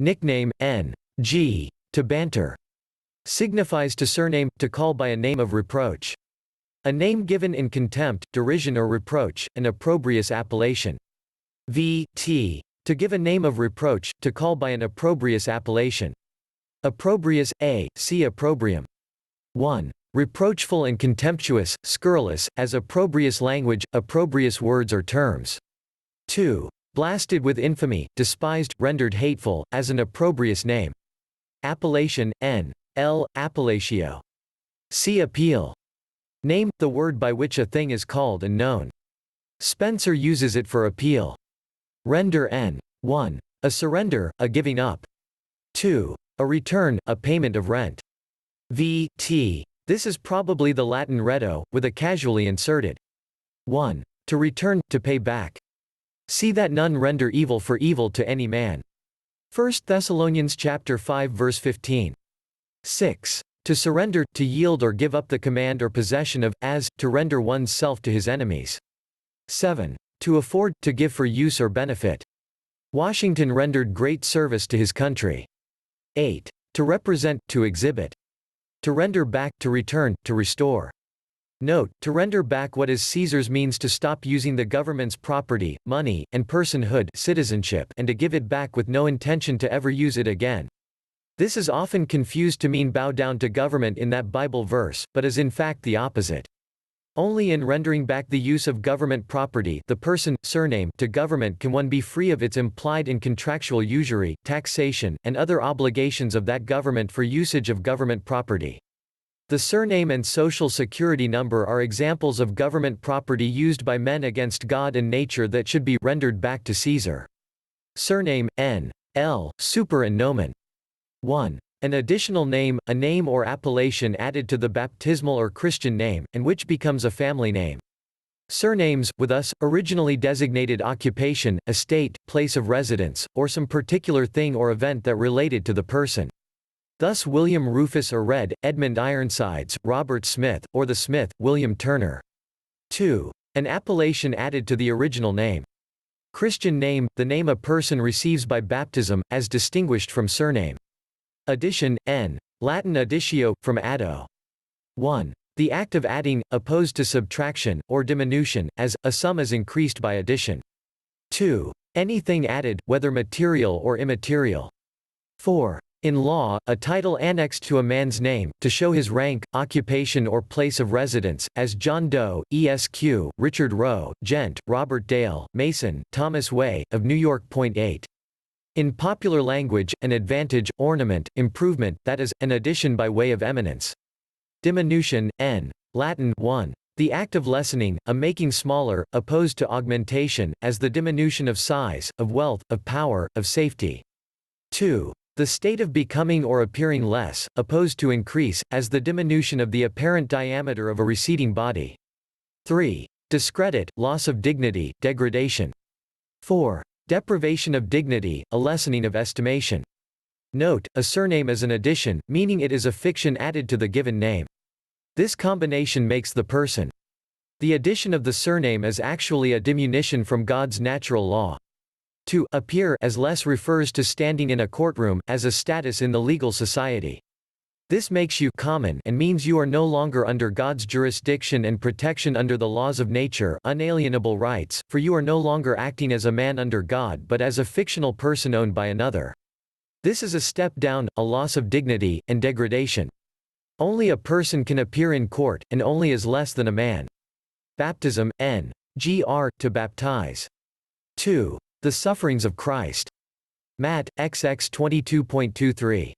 Nickname, n.g. to banter. Signifies to surname, to call by a name of reproach. A name given in contempt, derision or reproach, an opprobrious appellation. V.t. to give a name of reproach, to call by an opprobrious appellation. Opprobrious, see opprobrium. 1. Reproachful and contemptuous, scurrilous, as opprobrious language, opprobrious words or terms. 2. Blasted with infamy, despised, rendered hateful, as an opprobrious name. Appellation, n.l. appellatio. See appeal. Name, the word by which a thing is called and known. Spencer uses it for appeal. Render, n.1. A surrender, a giving up. 2. A return, a payment of rent. V.t. This is probably the Latin redo, with a casually inserted 1. To return, to pay back. See that none render evil for evil to any man. 1 Thessalonians chapter 5 verse 15. 6. To surrender, to yield or give up the command or possession of, as, to render one's self to his enemies. 7. To afford, to give for use or benefit. Washington rendered great service to his country. 8. To represent, to exhibit. To render back, to return, to restore. Note, to render back what is Caesar's means to stop using the government's property, money, and personhood, citizenship, and to give it back with no intention to ever use it again. This is often confused to mean bow down to government in that Bible verse, but is in fact the opposite. Only in rendering back the use of government property, the person, surname, to government can one be free of its implied and contractual usury, taxation, and other obligations of that government for usage of government property. The surname and social security number are examples of government property used by men against God and nature that should be rendered back to Caesar. Surname, n.l. super and nomen. 1. An additional name, a name or appellation added to the baptismal or Christian name, and which becomes a family name. Surnames, with us, originally designated occupation, estate, place of residence, or some particular thing or event that related to the person. Thus William Rufus or Red, Edmund Ironsides, Robert Smith, or the Smith, William Turner. 2. An appellation added to the original name. Christian name, the name a person receives by baptism, as distinguished from surname. Addition, n. Latin additio, from addo. 1. The act of adding, opposed to subtraction, or diminution, as, a sum is increased by addition. 2. Anything added, whether material or immaterial. 4. In law, a title annexed to a man's name, to show his rank, occupation or place of residence, as John Doe, Esq., Richard Roe, Gent., Robert Dale, Mason, Thomas Way, of New York. 8. In popular language, an advantage, ornament, improvement, that is, an addition by way of eminence. Diminution, n. Latin, 1. The act of lessening, a making smaller, opposed to augmentation, as the diminution of size, of wealth, of power, of safety. 2. The state of becoming or appearing less, opposed to increase, as the diminution of the apparent diameter of a receding body. 3. Discredit, loss of dignity, degradation. 4. Deprivation of dignity, a lessening of estimation. Note, a surname is an addition, meaning it is a fiction added to the given name. This combination makes the person. The addition of the surname is actually a diminution from God's natural law. To appear as less refers to standing in a courtroom, as a status in the legal society. This makes you common and means you are no longer under God's jurisdiction and protection under the laws of nature, unalienable rights, for you are no longer acting as a man under God but as a fictional person owned by another. This is a step down, a loss of dignity, and degradation. Only a person can appear in court, and only is less than a man. Baptism, n.gr. to baptize. 2. The sufferings of Christ. Matt, XX 22.23.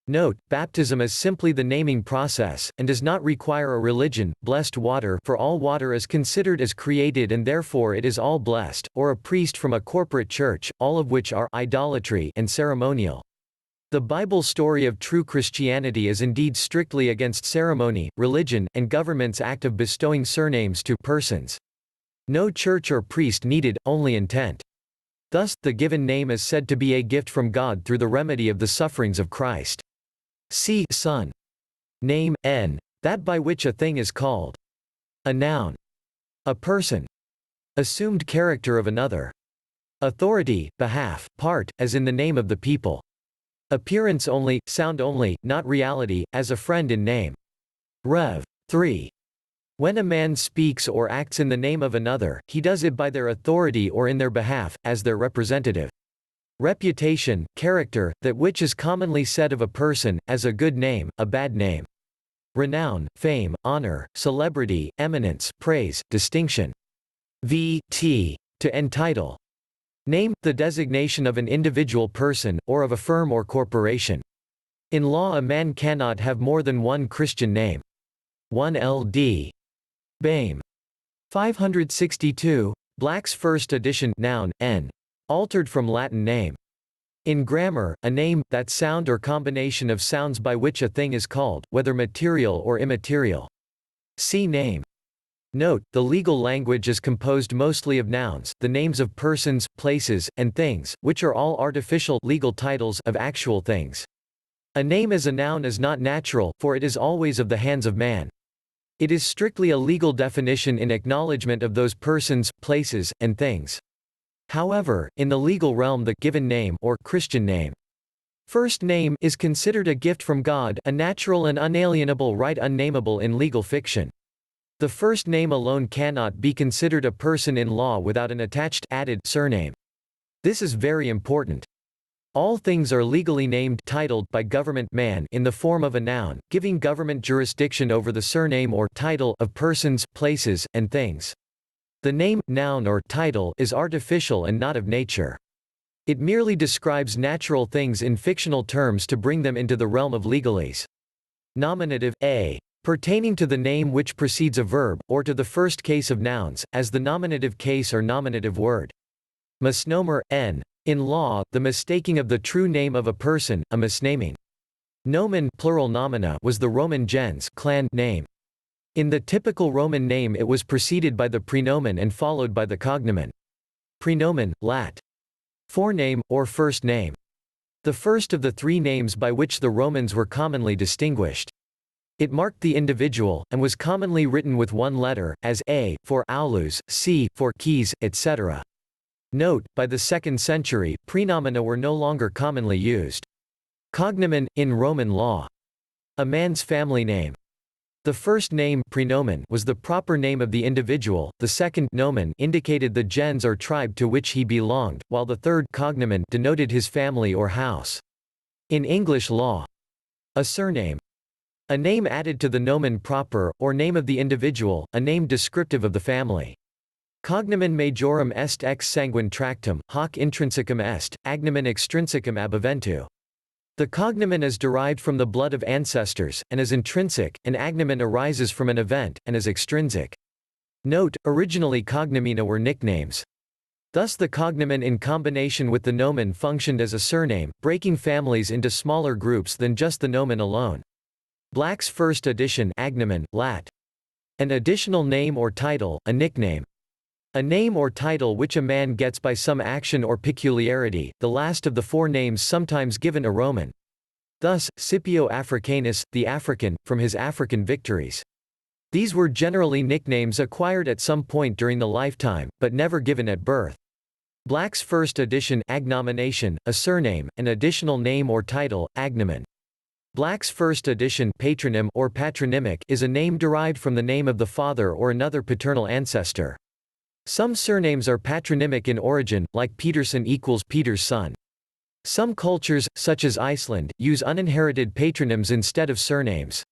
Note, baptism is simply the naming process, and does not require a religion, blessed water, for all water is considered as created and therefore it is all blessed, or a priest from a corporate church, all of which are idolatry and ceremonial. The Bible story of true Christianity is indeed strictly against ceremony, religion, and government's act of bestowing surnames to persons. No church or priest needed, only intent. Thus, the given name is said to be a gift from God through the remedy of the sufferings of Christ. See Son. Name, n. That by which a thing is called. A noun. A person. Assumed character of another. Authority, behalf, part, as in the name of the people. Appearance only, sound only, not reality, as a friend in name. Rev. 3. When a man speaks or acts in the name of another, he does it by their authority or in their behalf, as their representative. Reputation, character, that which is commonly said of a person, as a good name, a bad name. Renown, fame, honor, celebrity, eminence, praise, distinction. V.T. To entitle. Name, the designation of an individual person, or of a firm or corporation. In law a man cannot have more than one Christian name. 1 Ld. Bame. 562, Black's first edition, noun, n. Altered from Latin name. In grammar, a name, that sound or combination of sounds by which a thing is called, whether material or immaterial. See name. Note, the legal language is composed mostly of nouns, the names of persons, places, and things, which are all artificial legal titles of actual things. A name as a noun is not natural, for it is always of the hands of man. It is strictly a legal definition in acknowledgement of those persons, places, and things. However, in the legal realm the given name or Christian name, first name, is considered a gift from God, a natural and unalienable right unnameable in legal fiction. The first name alone cannot be considered a person in law without an attached added surname. This is very important. All things are legally named titled by government man in the form of a noun, giving government jurisdiction over the surname or title of persons, places, and things. The name, noun or title is artificial and not of nature. It merely describes natural things in fictional terms to bring them into the realm of legalese. Nominative, a. Pertaining to the name which precedes a verb, or to the first case of nouns, as the nominative case or nominative word. Misnomer, n. In law, the mistaking of the true name of a person, a misnaming. Nomen plural nomina was the Roman gens clan name. In the typical Roman name it was preceded by the prenomen and followed by the cognomen. Prenomen, lat. Forename, or first name. The first of the three names by which the Romans were commonly distinguished. It marked the individual, and was commonly written with one letter, as A, for Aulus, C, for keys, etc. Note, by the 2nd century, prenomina were no longer commonly used. Cognomen, in Roman law. A man's family name. The first name prenomen was the proper name of the individual, the second nomen indicated the gens or tribe to which he belonged, while the third cognomen denoted his family or house. In English law, a surname. A name added to the nomen proper, or name of the individual, a name descriptive of the family. Cognomen majorum est ex sanguine tractum, hoc intrinsecum est, agnomen extrinsecum ab eventu. The cognomen is derived from the blood of ancestors, and is intrinsic, and agnomen arises from an event, and is extrinsic. Note, originally cognomina were nicknames. Thus the cognomen in combination with the nomen functioned as a surname, breaking families into smaller groups than just the nomen alone. Black's first edition agnomen, lat. An additional name or title, a nickname. A name or title which a man gets by some action or peculiarity, the last of the four names sometimes given a Roman. Thus, Scipio Africanus, the African, from his African victories. These were generally nicknames acquired at some point during the lifetime, but never given at birth. Black's first edition agnomination, a surname, an additional name or title, agnomen. Black's first edition patronym or patronymic is a name derived from the name of the father or another paternal ancestor. Some surnames are patronymic in origin, like Peterson equals Peter's son. Some cultures, such as Iceland, use uninherited patronyms instead of surnames.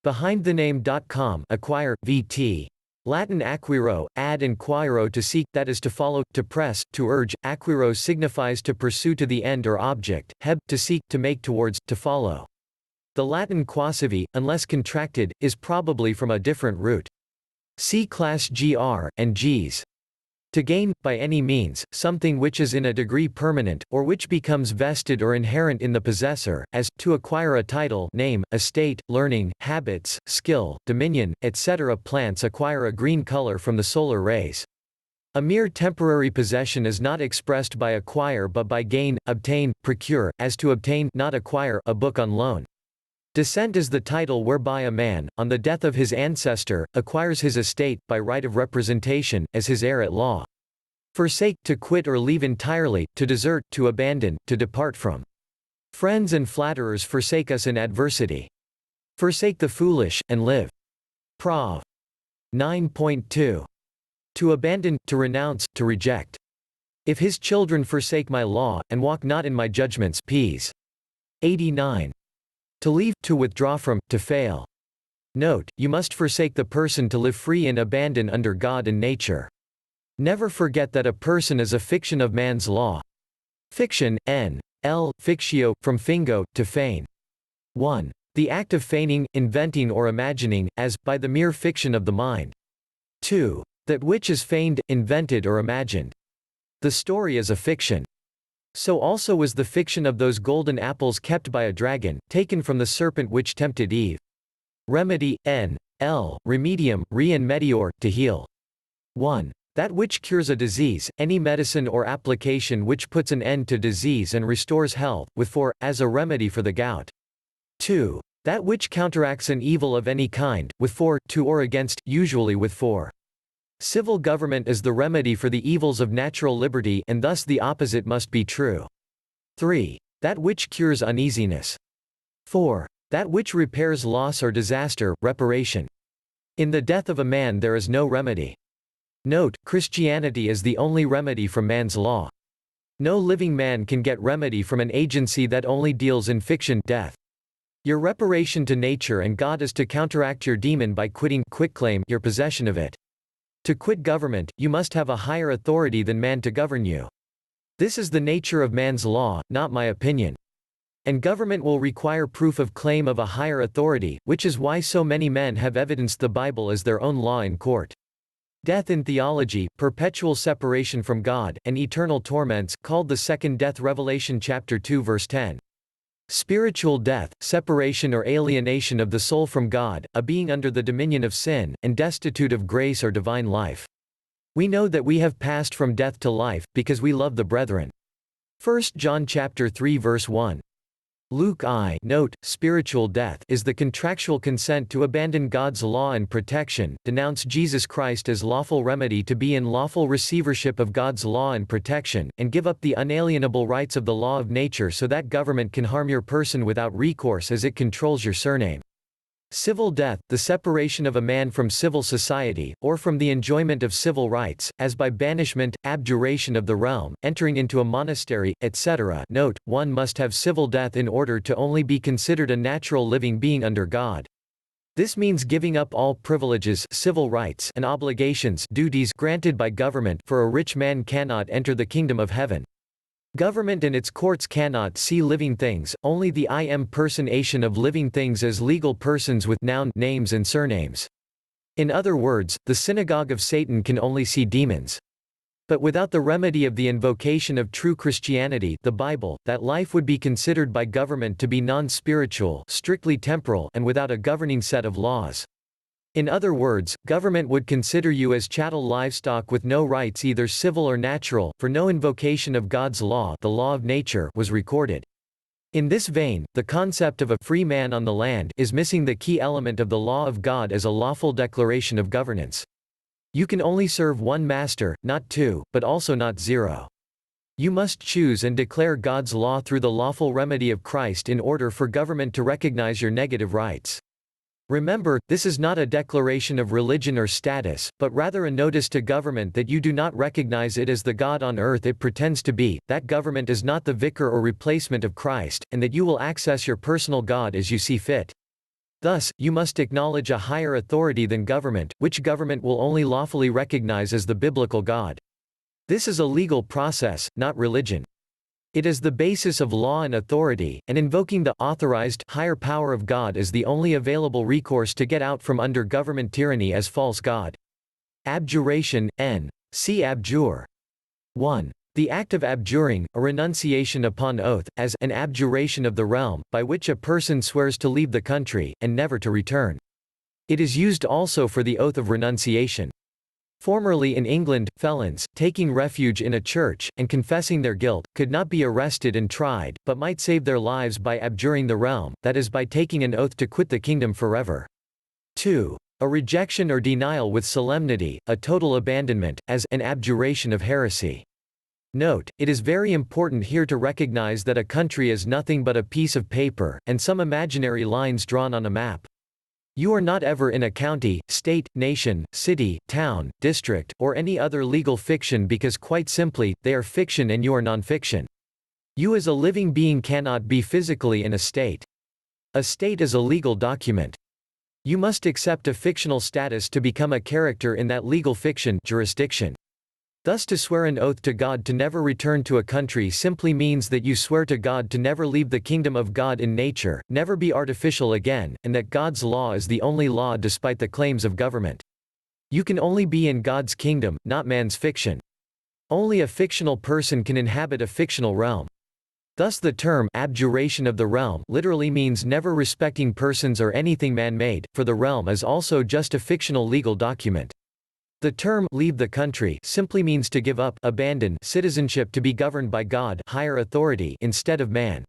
BehindTheName.com acquire, vt. Latin acquiro, ad and quairo to seek, that is to follow, to press, to urge. Acquiro signifies to pursue to the end or object, heb, to seek, to make towards, to follow. The Latin quasivi, unless contracted, is probably from a different root. See class gr, and gs. To gain, by any means, something which is in a degree permanent, or which becomes vested or inherent in the possessor, as, to acquire a title, name, estate, learning, habits, skill, dominion, etc. Plants acquire a green color from the solar rays. A mere temporary possession is not expressed by acquire but by gain, obtain, procure, as to obtain, not acquire, a book on loan. Descent is the title whereby a man, on the death of his ancestor, acquires his estate, by right of representation, as his heir at law. Forsake, to quit or leave entirely, to desert, to abandon, to depart from. Friends and flatterers forsake us in adversity. Forsake the foolish, and live. Prov. 9.2. To abandon, to renounce, to reject. If his children forsake my law, and walk not in my judgments. Ps. 89. To leave, to withdraw from, to fail. Note, you must forsake the person to live free and abandon under God and nature. Never forget that a person is a fiction of man's law. Fiction, n.l., fictio, from fingo, to feign. 1. The act of feigning, inventing or imagining, as, by the mere fiction of the mind. 2. That which is feigned, invented or imagined. The story is a fiction. So also was the fiction of those golden apples kept by a dragon, taken from the serpent which tempted Eve. Remedy, n.l., remedium, re and medior, to heal. 1. That which cures a disease, any medicine or application which puts an end to disease and restores health, with for, as a remedy for the gout. 2. That which counteracts an evil of any kind, with for, to or against, usually with for. Civil government is the remedy for the evils of natural liberty, and thus the opposite must be true. 3. That which cures uneasiness. 4. That which repairs loss or disaster, reparation. In the death of a man there is no remedy. Note, Christianity is the only remedy from man's law. No living man can get remedy from an agency that only deals in fiction, death. Your reparation to nature and God is to counteract your demon by quitclaim your possession of it. To quit government, you must have a higher authority than man to govern you. This is the nature of man's law, not my opinion. And government will require proof of claim of a higher authority, which is why so many men have evidenced the Bible as their own law in court. Death in theology, perpetual separation from God, and eternal torments, called the second death. Revelation chapter 2 verse 10. Spiritual death, separation or alienation of the soul from God, a being under the dominion of sin, and destitute of grace or divine life. We know that we have passed from death to life, because we love the brethren. 1 John chapter 3 verse 1. Luke I. Note, spiritual death is the contractual consent to abandon God's law and protection, denounce Jesus Christ as lawful remedy to be in lawful receivership of God's law and protection, and give up the unalienable rights of the law of nature so that government can harm your person without recourse as it controls your surname. Civil death, the separation of a man from civil society, or from the enjoyment of civil rights, as by banishment, abjuration of the realm, entering into a monastery, etc. Note, one must have civil death in order to only be considered a natural living being under God. This means giving up all privileges, civil rights, and obligations, duties granted by government, for a rich man cannot enter the kingdom of heaven. Government and its courts cannot see living things, only the impersonation of living things as legal persons with noun names and surnames. In other words, the synagogue of Satan can only see demons. But without the remedy of the invocation of true Christianity, the Bible, that life would be considered by government to be non-spiritual, strictly temporal, and without a governing set of laws. In other words, government would consider you as chattel livestock with no rights either civil or natural, for no invocation of God's law, the law of nature, was recorded. In this vein, the concept of a free man on the land is missing the key element of the law of God as a lawful declaration of governance. You can only serve one master, not two, but also not zero. You must choose and declare God's law through the lawful remedy of Christ in order for government to recognize your negative rights. Remember, this is not a declaration of religion or status, but rather a notice to government that you do not recognize it as the God on earth it pretends to be, that government is not the vicar or replacement of Christ, and that you will access your personal God as you see fit. Thus, you must acknowledge a higher authority than government, which government will only lawfully recognize as the biblical God. This is a legal process, not religion. It is the basis of law and authority, and invoking the authorized higher power of God is the only available recourse to get out from under government tyranny as false God. Abjuration, n. See abjure. 1. The act of abjuring, a renunciation upon oath, as an abjuration of the realm, by which a person swears to leave the country, and never to return. It is used also for the oath of renunciation. Formerly in England, felons, taking refuge in a church, and confessing their guilt, could not be arrested and tried, but might save their lives by abjuring the realm, that is by taking an oath to quit the kingdom forever. 2. A rejection or denial with solemnity, a total abandonment, as an abjuration of heresy. Note, it is very important here to recognize that a country is nothing but a piece of paper, and some imaginary lines drawn on a map. You are not ever in a county, state, nation, city, town, district, or any other legal fiction because quite simply, they are fiction and you are non-fiction. You as a living being cannot be physically in a state. A state is a legal document. You must accept a fictional status to become a character in that legal fiction jurisdiction. Thus to swear an oath to God to never return to a country simply means that you swear to God to never leave the kingdom of God in nature, never be artificial again, and that God's law is the only law despite the claims of government. You can only be in God's kingdom, not man's fiction. Only a fictional person can inhabit a fictional realm. Thus the term abjuration of the realm literally means never respecting persons or anything man-made, for the realm is also just a fictional legal document. The term leave the country simply means to give up, abandon citizenship to be governed by God, higher authority, instead of man.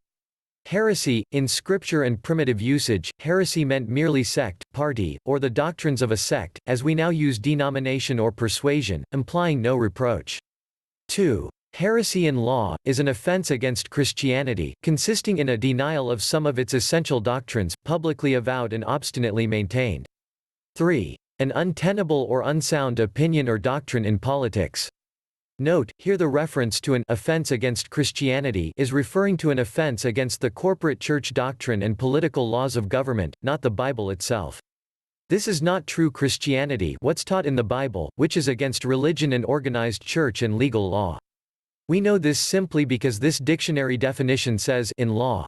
Heresy, in scripture and primitive usage, heresy meant merely sect, party, or the doctrines of a sect, as we now use denomination or persuasion, implying no reproach. 2. Heresy in law is an offense against Christianity, consisting in a denial of some of its essential doctrines, publicly avowed and obstinately maintained. 3. An untenable or unsound opinion or doctrine in politics. Note, here the reference to an offense against Christianity is referring to an offense against the corporate church doctrine and political laws of government, not the Bible itself. This is not true Christianity, what's taught in the Bible, which is against religion and organized church and legal law. We know this simply because this dictionary definition says in law,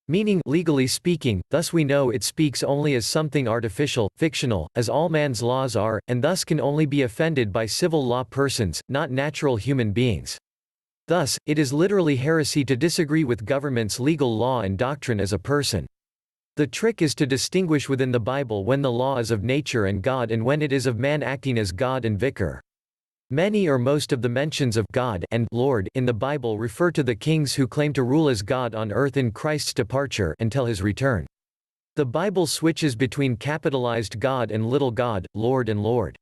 meaning legally speaking, thus we know it speaks only as something artificial, fictional, as all man's laws are, and thus can only be offended by civil law persons, not natural human beings. Thus, it is literally heresy to disagree with government's legal law and doctrine as a person. The trick is to distinguish within the Bible when the law is of nature and God and when it is of man acting as God and vicar. Many or most of the mentions of God and Lord in the Bible refer to the kings who claim to rule as God on earth in Christ's departure until his return. The Bible switches between capitalized God and little God, Lord and Lord.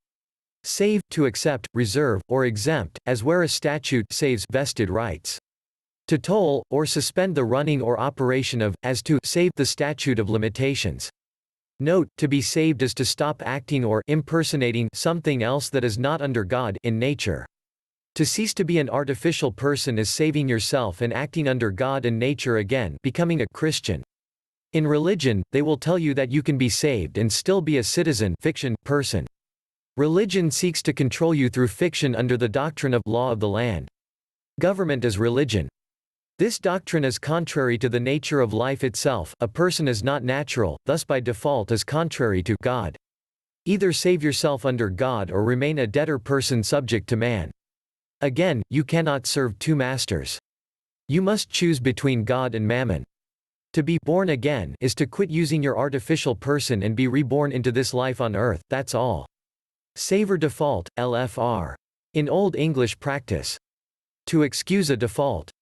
Save, to accept, reserve, or exempt, as where a statute saves vested rights. To toll, or suspend the running or operation of, as to save the statute of limitations. Note, to be saved is to stop acting or impersonating something else that is not under God in nature. To cease to be an artificial person is saving yourself and acting under God and nature again, becoming a Christian. In religion, they will tell you that you can be saved and still be a citizen fiction person. Religion seeks to control you through fiction under the doctrine of law of the land. Government is religion. This doctrine is contrary to the nature of life itself. A person is not natural, thus by default is contrary to God. Either save yourself under God or remain a debtor person subject to man. Again, you cannot serve two masters. You must choose between God and mammon. To be born again is to quit using your artificial person and be reborn into this life on earth, that's all. Save or default, LFR. In Old English practice. To excuse a default.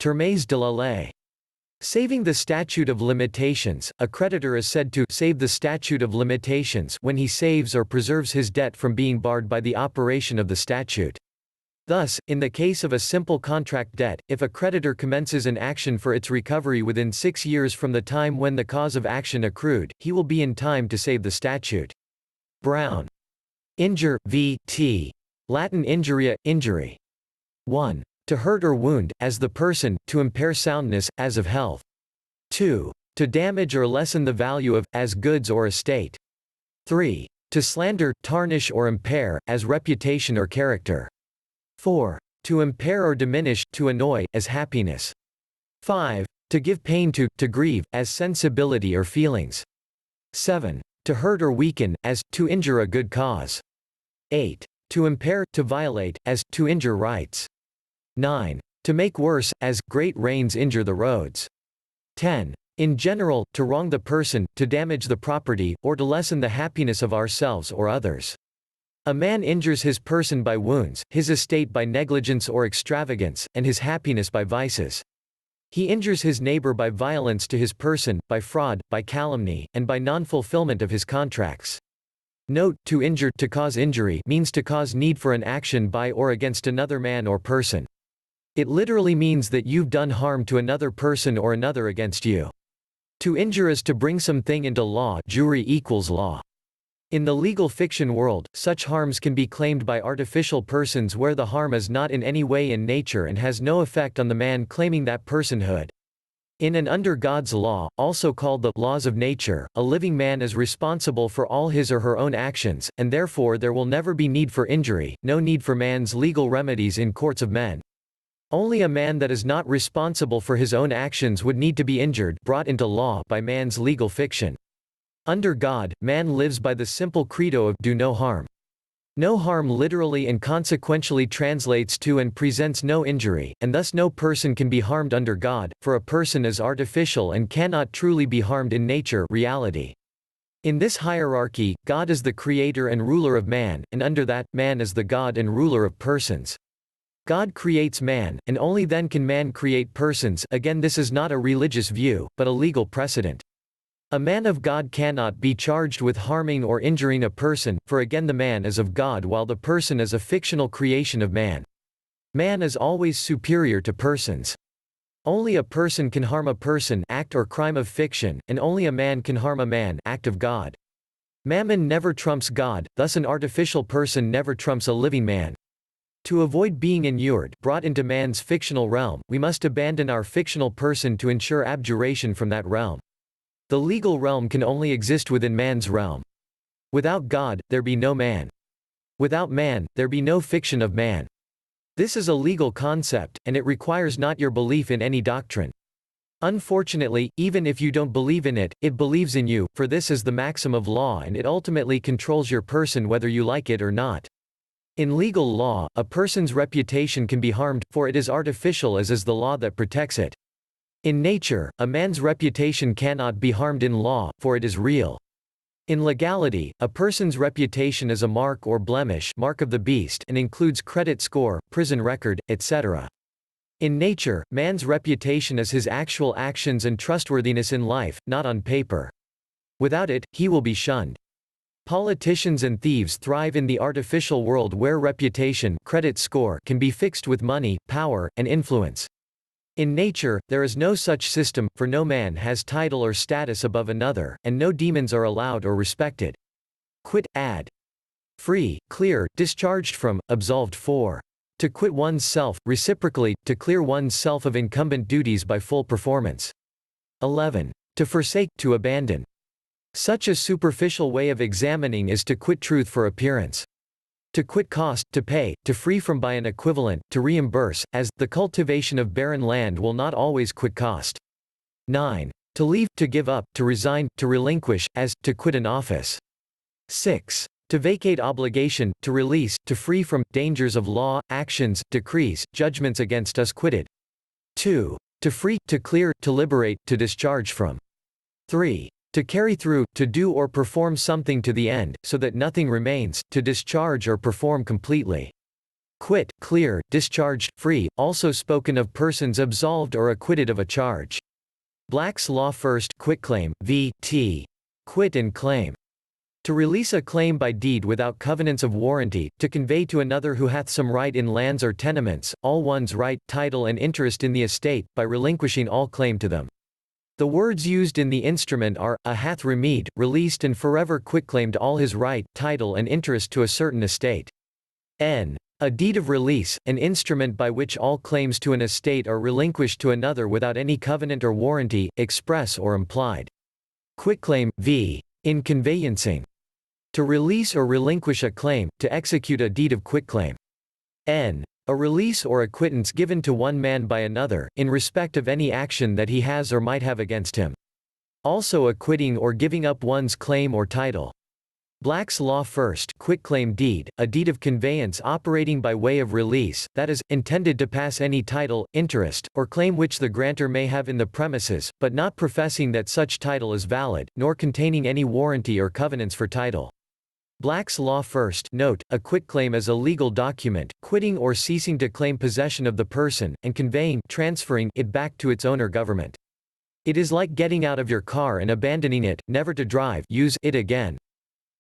Termes de la ley. Saving the statute of limitations. A creditor is said to save the statute of limitations when he saves or preserves his debt from being barred by the operation of the statute. Thus, in the case of a simple contract debt, if a creditor commences an action for its recovery within 6 years from the time when the cause of action accrued, he will be in time to save the statute. Brown. Injure, v. T. Latin injuria, injury. 1. To hurt or wound, as the person, to impair soundness, as of health. 2. To damage or lessen the value of, as goods or estate. 3. To slander, tarnish or impair, as reputation or character. 4. To impair or diminish, to annoy, as happiness. 5. To give pain to grieve, as sensibility or feelings. 7. To hurt or weaken, as, to injure a good cause. 8. To impair, to violate, as, to injure rights. 9. To make worse, as, great rains injure the roads. 10. In general, to wrong the person, to damage the property, or to lessen the happiness of ourselves or others. A man injures his person by wounds, his estate by negligence or extravagance, and his happiness by vices. He injures his neighbor by violence to his person, by fraud, by calumny, and by non-fulfillment of his contracts. Note, to injure, to cause injury, means to cause need for an action by or against another man or person. It literally means that you've done harm to another person or another against you. To injure is to bring something into law, jury equals law. In the legal fiction world, such harms can be claimed by artificial persons where the harm is not in any way in nature and has no effect on the man claiming that personhood. In and under God's law, also called the laws of nature, a living man is responsible for all his or her own actions, and therefore there will never be need for injury, no need for man's legal remedies in courts of men. Only a man that is not responsible for his own actions would need to be injured, brought into law by man's legal fiction. Under God, man lives by the simple credo of do no harm. No harm literally and consequentially translates to and presents no injury, and thus no person can be harmed under God, for a person is artificial and cannot truly be harmed in nature, reality. In this hierarchy, God is the creator and ruler of man, and under that, man is the God and ruler of persons. God creates man, and only then can man create persons. Again, this is not a religious view, but a legal precedent. A man of God cannot be charged with harming or injuring a person, for again the man is of God while the person is a fictional creation of man. Man is always superior to persons. Only a person can harm a person, act or crime of fiction, and only a man can harm a man, act of God. Mammon never trumps God, thus an artificial person never trumps a living man. To avoid being inured, brought into man's fictional realm, we must abandon our fictional person to ensure abjuration from that realm. The legal realm can only exist within man's realm. Without God, there be no man. Without man, there be no fiction of man. This is a legal concept, and it requires not your belief in any doctrine. Unfortunately, even if you don't believe in it, it believes in you, for this is the maxim of law and it ultimately controls your person whether you like it or not. In legal law, a person's reputation can be harmed, for it is artificial as is the law that protects it. In nature, a man's reputation cannot be harmed in law, for it is real. In legality, a person's reputation is a mark or blemish, mark of the beast, and includes credit score, prison record, etc. In nature, man's reputation is his actual actions and trustworthiness in life, not on paper. Without it, he will be shunned. Politicians and thieves thrive in the artificial world where reputation, credit score, can be fixed with money, power, and influence. In nature, there is no such system, for no man has title or status above another, and no demons are allowed or respected. Quit, ad. Free, clear, discharged from, absolved for. To quit one's self, reciprocally, to clear one's self of incumbent duties by full performance. 11. To forsake, to abandon. Such a superficial way of examining is to quit truth for appearance. To quit cost, to pay, to free from by an equivalent, to reimburse, as, the cultivation of barren land will not always quit cost. 9. To leave, to give up, to resign, to relinquish, as, to quit an office. 6. To vacate obligation, to release, to free from, dangers of law, actions, decrees, judgments against us quitted. 2. To free, to clear, to liberate, to discharge from. 3. To carry through, to do or perform something to the end, so that nothing remains, to discharge or perform completely. Quit, clear, discharged, free, also spoken of persons absolved or acquitted of a charge. Black's Law First, quitclaim, v.t. Quit and claim. To release a claim by deed without covenants of warranty, to convey to another who hath some right in lands or tenements, all one's right, title and interest in the estate, by relinquishing all claim to them. The words used in the instrument are, hath remed, released and forever quitclaimed all his right, title and interest to a certain estate. N. A deed of release, an instrument by which all claims to an estate are relinquished to another without any covenant or warranty, express or implied. Quitclaim, v. In conveyancing. To release or relinquish a claim, to execute a deed of quitclaim. N. A release or acquittance given to one man by another, in respect of any action that he has or might have against him. Also acquitting or giving up one's claim or title. Black's Law First, quitclaim deed, a deed of conveyance operating by way of release, that is, intended to pass any title, interest, or claim which the grantor may have in the premises, but not professing that such title is valid, nor containing any warranty or covenants for title. Black's Law First, note, a quitclaim is a legal document, quitting or ceasing to claim possession of the person, and conveying, transferring it back to its owner government. It is like getting out of your car and abandoning it, never to drive, use it again.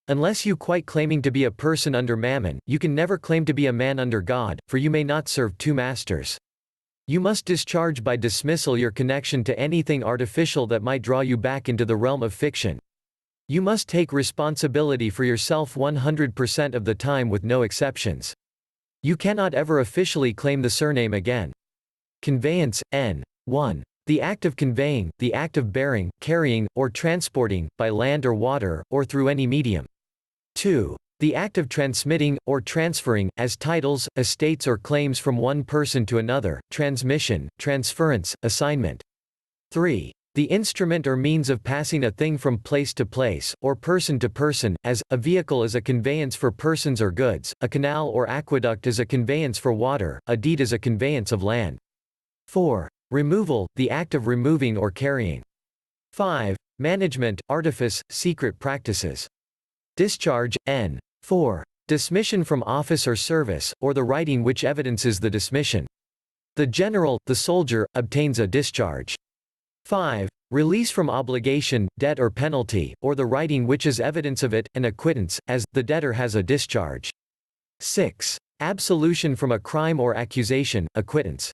Unless you quite claiming to be a person under mammon, you can never claim to be a man under God, for you may not serve two masters. You must discharge by dismissal your connection to anything artificial that might draw you back into the realm of fiction. You must take responsibility for yourself 100% of the time with no exceptions. You cannot ever officially claim the surname again. Conveyance, n. 1. The act of conveying, the act of bearing, carrying, or transporting, by land or water, or through any medium. 2. The act of transmitting, or transferring, as titles, estates or claims from one person to another, transmission, transference, assignment. 3. The instrument or means of passing a thing from place to place, or person to person, as, a vehicle is a conveyance for persons or goods, a canal or aqueduct is a conveyance for water, a deed is a conveyance of land. 4. Removal, the act of removing or carrying. 5. Management, artifice, secret practices. Discharge, n. 4. Dismission from office or service, or the writing which evidences the dismission. The general, the soldier, obtains a discharge. 5. Release from obligation, debt or penalty, or the writing which is evidence of it, an acquittance, as, the debtor has a discharge. 6. Absolution from a crime or accusation, acquittance.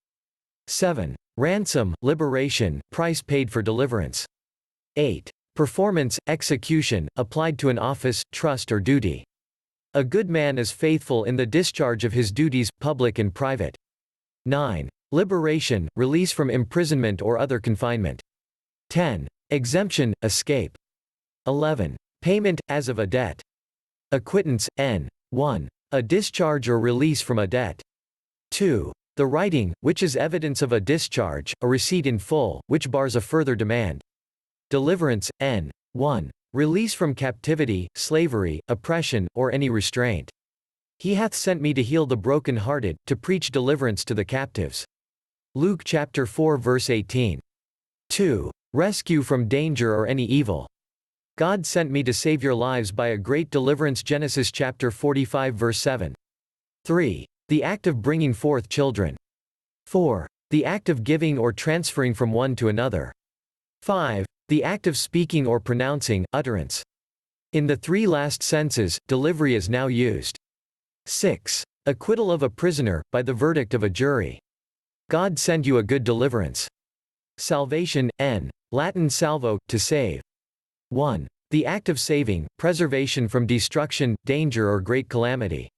7. Ransom, liberation, price paid for deliverance. 8. Performance, execution, applied to an office, trust or duty. A good man is faithful in the discharge of his duties, public and private. 9. Liberation, release from imprisonment or other confinement. 10. Exemption, escape. 11. Payment, as of a debt. Acquittance, n. 1. A discharge or release from a debt. 2. The writing, which is evidence of a discharge, a receipt in full, which bars a further demand. Deliverance, n. 1. Release from captivity, slavery, oppression, or any restraint. He hath sent me to heal the broken-hearted, to preach deliverance to the captives. Luke chapter 4 verse 18. 2. Rescue from danger or any evil. God sent me to save your lives by a great deliverance. Genesis chapter 45 verse 7. 3. The act of bringing forth children. 4. The act of giving or transferring from one to another. 5. The act of speaking or pronouncing, utterance. In the three last senses, delivery is now used. 6. Acquittal of a prisoner, by the verdict of a jury. God send you a good deliverance. Salvation, n. Latin salvo, to save. 1. The act of saving, preservation from destruction, danger or great calamity.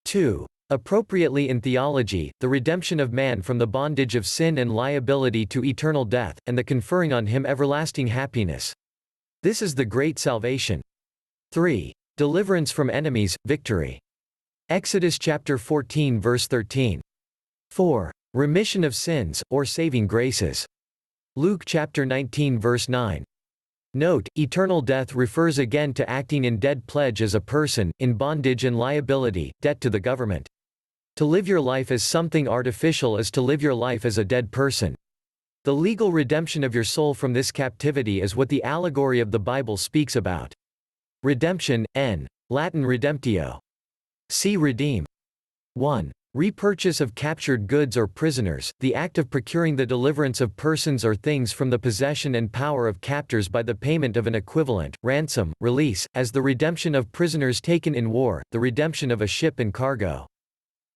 2. Appropriately in theology, the redemption of man from the bondage of sin and liability to eternal death, and the conferring on him everlasting happiness. This is the great salvation. 3. Deliverance from enemies, victory. Exodus chapter 14 verse 13. 4. Remission of sins, or saving graces. Luke chapter 19 verse 9. Note, eternal death refers again to acting in dead pledge as a person, in bondage and liability, debt to the government. To live your life as something artificial is to live your life as a dead person. The legal redemption of your soul from this captivity is what the allegory of the Bible speaks about. Redemption, n. Latin redemptio. See redeem. 1. Repurchase of captured goods or prisoners, the act of procuring the deliverance of persons or things from the possession and power of captors by the payment of an equivalent, ransom, release, as the redemption of prisoners taken in war, the redemption of a ship and cargo.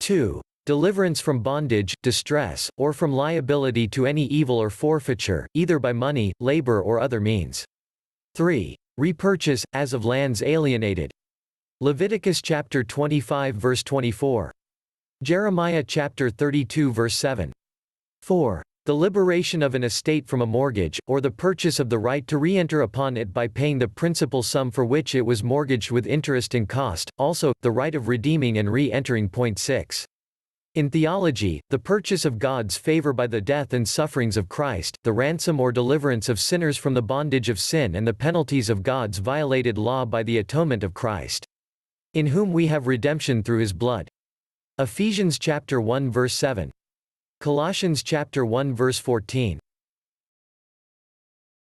2. Deliverance from bondage, distress, or from liability to any evil or forfeiture, either by money, labor or other means. 3. Repurchase, as of lands alienated. Leviticus chapter 25 verse 24. Jeremiah chapter 32 verse 7. 4. The liberation of an estate from a mortgage, or the purchase of the right to re-enter upon it by paying the principal sum for which it was mortgaged with interest and cost, also, the right of redeeming and re-entering. 6. In theology, the purchase of God's favor by the death and sufferings of Christ, the ransom or deliverance of sinners from the bondage of sin and the penalties of God's violated law by the atonement of Christ. In whom we have redemption through his blood. Ephesians chapter 1 verse 7. Colossians chapter 1 verse 14.